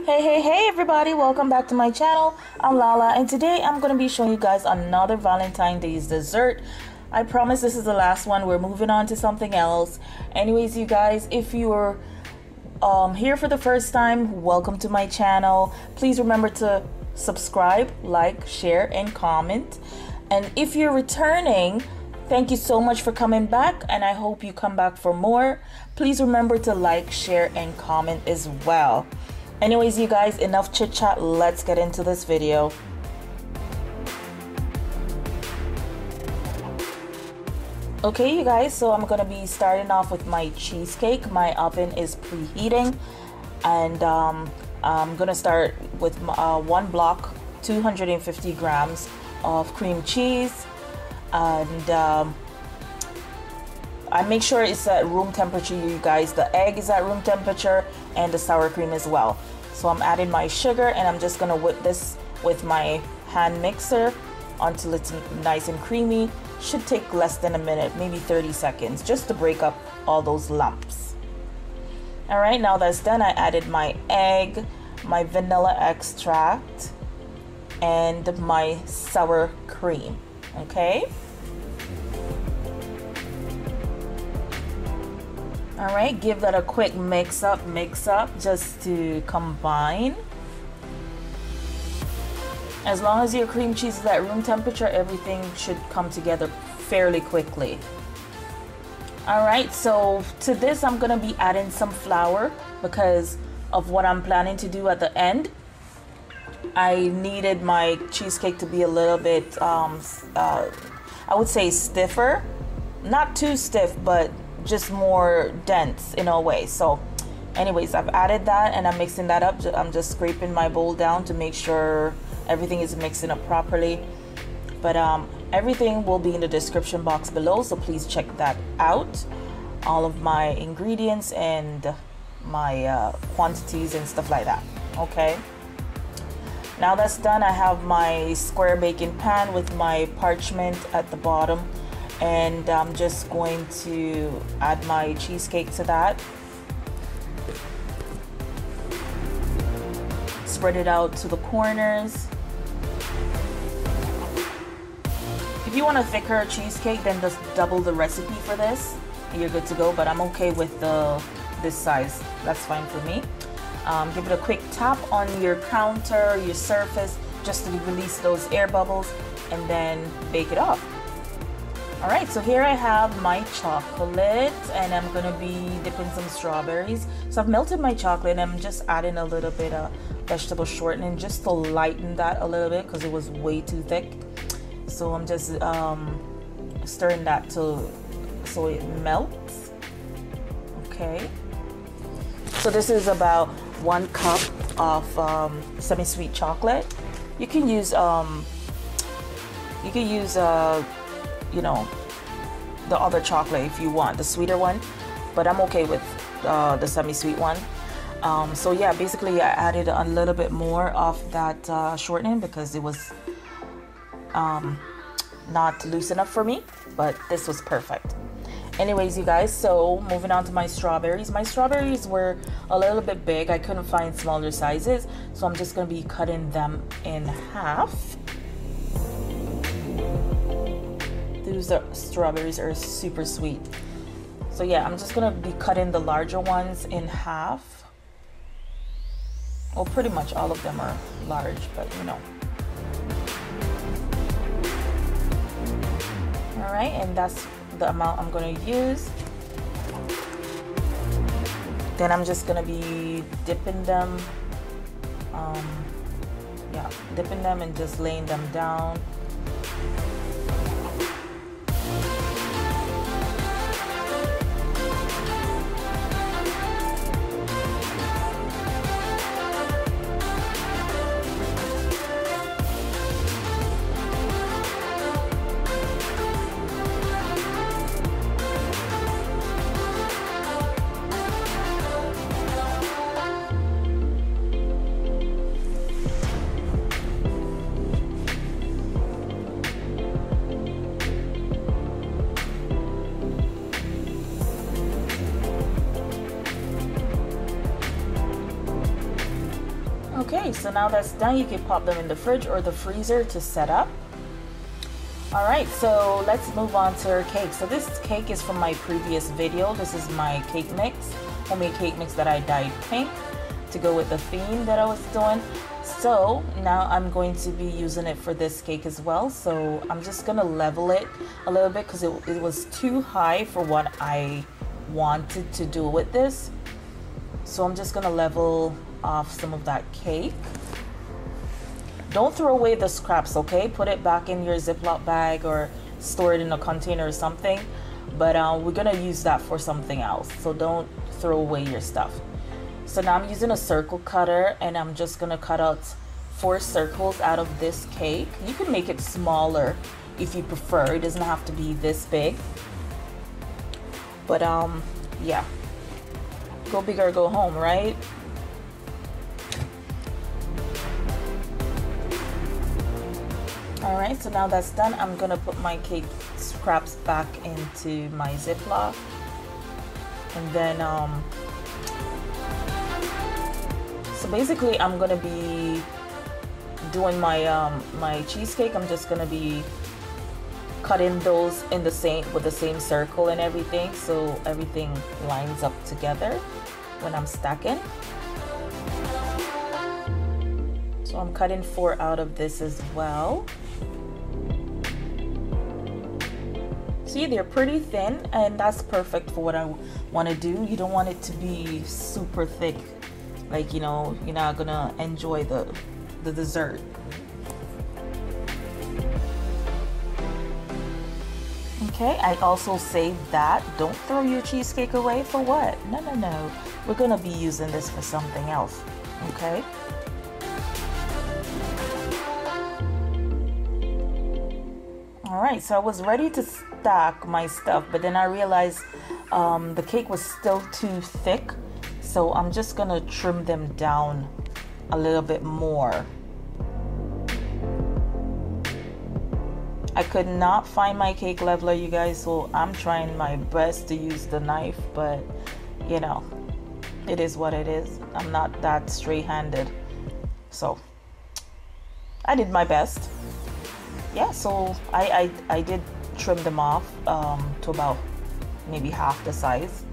Hey everybody, welcome back to my channel. I'm Lala and today I'm going to be showing you guys another Valentine's Day's dessert. I promise this is the last one. We're moving on to something else. Anyways, you guys, if you're here for the first time, welcome to my channel. Please remember to subscribe, like, share, and comment. And if you're returning, thank you so much for coming back, and I hope you come back for more. Please remember to like, share, and comment as well. Anyways, you guys, enough chit chat. Let's get into this video. Okay, you guys, so I'm gonna be starting off with my cheesecake. My oven is preheating, and I'm gonna start with one block, 250 grams of cream cheese, and I make sure it's at room temperature, you guys. The egg is at room temperature and the sour cream as well. So I'm adding my sugar, and I'm just gonna whip this with my hand mixer until it's nice and creamy. Should take less than a minute, maybe 30 seconds, just to break up all those lumps. All right, now that's done, I added my egg, my vanilla extract, and my sour cream. Okay. All right, give that a quick mix up just to combine. As long as your cream cheese is at room temperature, everything should come together fairly quickly. All right, so to this I'm gonna be adding some flour because of what I'm planning to do at the end. I needed my cheesecake to be a little bit, I would say stiffer, not too stiff, but just more dense in a way. So anyways, I've added that and I'm mixing that up. I'm just scraping my bowl down to make sure everything is mixing up properly. But everything will be in the description box below, so please check that out. All of my ingredients and my quantities and stuff like that. Okay, now that's done, I have my square baking pan with my parchment at the bottom, and I'm just going to add my cheesecake to that. Spread it out to the corners. If you want a thicker cheesecake, then just double the recipe for this. You're good to go, but I'm okay with this size. That's fine for me. Give it a quick tap on your counter, your surface, just to release those air bubbles, and then bake it off. All right, so here I have my chocolate, and I'm gonna be dipping some strawberries. So I've melted my chocolate, and I'm just adding a little bit of vegetable shortening just to lighten that a little bit because it was way too thick. So I'm just stirring that so it melts. Okay. So this is about 1 cup of semi-sweet chocolate. You can use you know, the other chocolate if you want, the sweeter one, but I'm okay with the semi-sweet one. So yeah, basically I added a little bit more of that shortening because it was not loose enough for me, but this was perfect. Anyways, you guys, so moving on to my strawberries. My strawberries were a little bit big. I couldn't find smaller sizes, so I'm just gonna be cutting them in half. These strawberries are super sweet. So yeah, I'm just gonna be cutting the larger ones in half. Well, pretty much all of them are large, but you know. All right, and that's the amount I'm gonna use. Then I'm just gonna be dipping them, dipping them and just laying them down. Okay, so now that's done, you can pop them in the fridge or the freezer to set up. All right, so let's move on to our cake. So this cake is from my previous video. This is my cake mix, homemade cake mix that I dyed pink to go with the theme that I was doing. So now I'm going to be using it for this cake as well. So I'm just gonna level it a little bit because it was too high for what I wanted to do with this. So I'm just gonna level off some of that cake. Don't throw away the scraps, okay? Put it back in your Ziploc bag or store it in a container or something. But we're gonna use that for something else. So don't throw away your stuff. So now I'm using a circle cutter and I'm just gonna cut out 4 circles out of this cake. You can make it smaller if you prefer. It doesn't have to be this big. But yeah. Go big or go home, right? Alright, so now that's done, I'm gonna put my cake scraps back into my Ziploc. And then, so basically I'm gonna be doing my my cheesecake. I'm just gonna be cutting those in the same, with the same circle and everything, so everything lines up together when I'm stacking. So I'm cutting 4 out of this as well. See, they're pretty thin, and that's perfect for what I want to do. You don't want it to be super thick, like, you know, you're not gonna enjoy the dessert. Okay, I also saved that. Don't throw your cheesecake away for what? No, no, no. We're gonna be using this for something else, okay? Alright, so I was ready to stack my stuff, but then I realized the cake was still too thick, so I'm just gonna trim them down a little bit more. I could not find my cake leveler, you guys, so I'm trying my best to use the knife, but you know, it is what it is. I'm not that straight-handed, so I did my best. Yeah, so I did trim them off to about maybe half the size.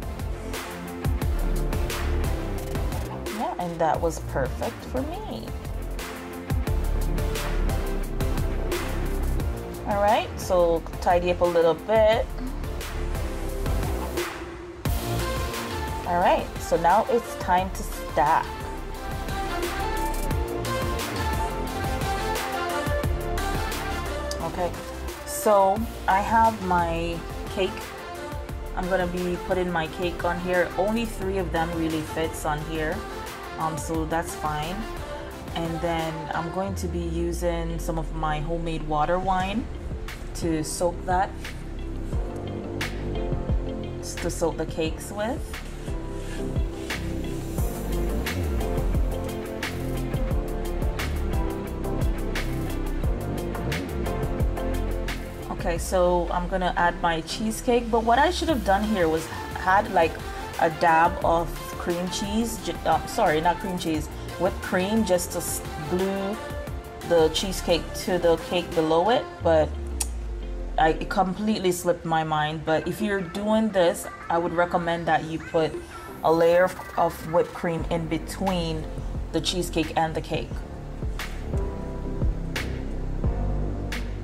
Yeah, and that was perfect for me. All right, so tidy up a little bit. All right, so now it's time to stack. Okay, so I have my cake. I'm gonna be putting my cake on here. Only 3 of them really fits on here, so that's fine. And then I'm going to be using some of my homemade water wine to soak that, to soak the cakes with. Okay, so I'm gonna add my cheesecake, but what I should have done here was had like a dab of cream cheese, sorry, not cream cheese, whipped cream, just to glue the cheesecake to the cake below it, but it completely slipped my mind. But if you're doing this, I would recommend that you put a layer of whipped cream in between the cheesecake and the cake.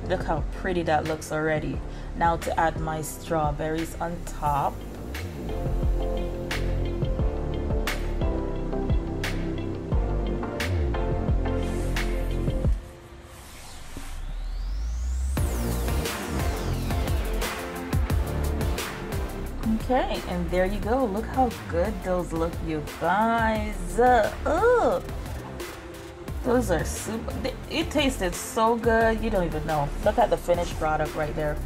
Look how pretty that looks already. Now to add my strawberries on top. Okay, and there you go. Look how good those look, you guys. Those are super, it tasted so good, you don't even know. Look at the finished product right there.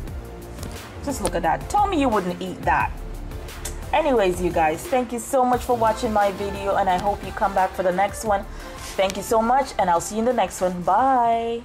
Just look at that. Tell me you wouldn't eat that. Anyways, you guys, thank you so much for watching my video, and I hope you come back for the next one. Thank you so much, and I'll see you in the next one. Bye.